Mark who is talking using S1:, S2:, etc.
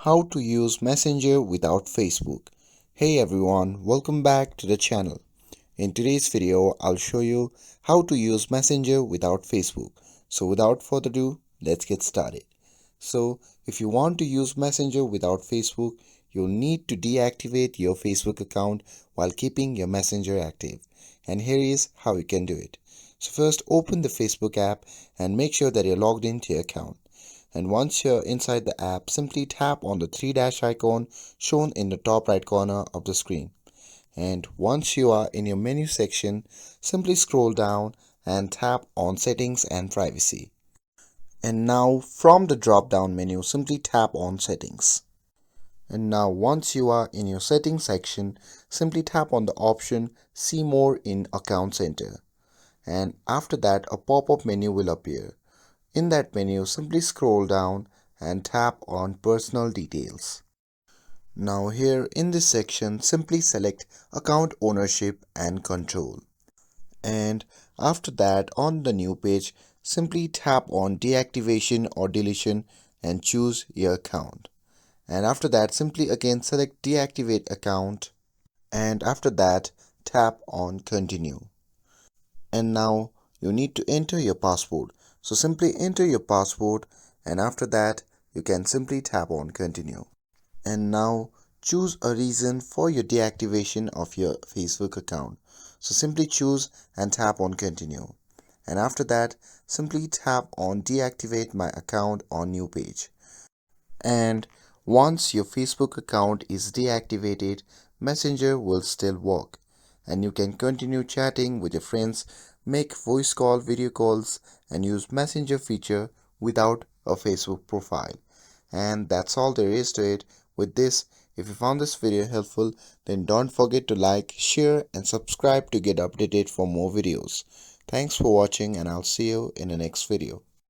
S1: How to use Messenger without Facebook. Hey everyone, welcome back to the channel. In today's video, I'll show you how to use Messenger without Facebook. So without further ado, let's get started. So if you want to use Messenger without Facebook, you'll need to deactivate your Facebook account while keeping your Messenger active. And here is how you can do it. So first open the Facebook app and make sure that you're logged into your account. And once you're inside the app, simply tap on the three dash icon shown in the top right corner of the screen. And once you are in your menu section, simply scroll down and tap on Settings and Privacy. And now from the drop down menu, simply tap on Settings. And now once you are in your Settings section, simply tap on the option See More in Account Center. And after that, a pop-up menu will appear. In that menu, simply scroll down and tap on Personal Details. Now here in this section, simply select Account Ownership and Control. And after that, on the new page, simply tap on Deactivation or Deletion and choose your account. And after that, simply again select Deactivate Account, and after that, tap on Continue. And now you need to enter your password. So simply enter your password, and after that you can simply tap on Continue. And now choose a reason for your deactivation of your Facebook account. So simply choose and tap on Continue. And after that, simply tap on Deactivate My Account on New Page. And once your Facebook account is deactivated, Messenger will still work, and you can continue chatting with your friends, make voice call, video calls, and use Messenger feature without a Facebook profile. And that's all there is to it. With this, if you found this video helpful, then don't forget to like, share, and subscribe to get updated for more videos. Thanks for watching, and I'll see you in the next video.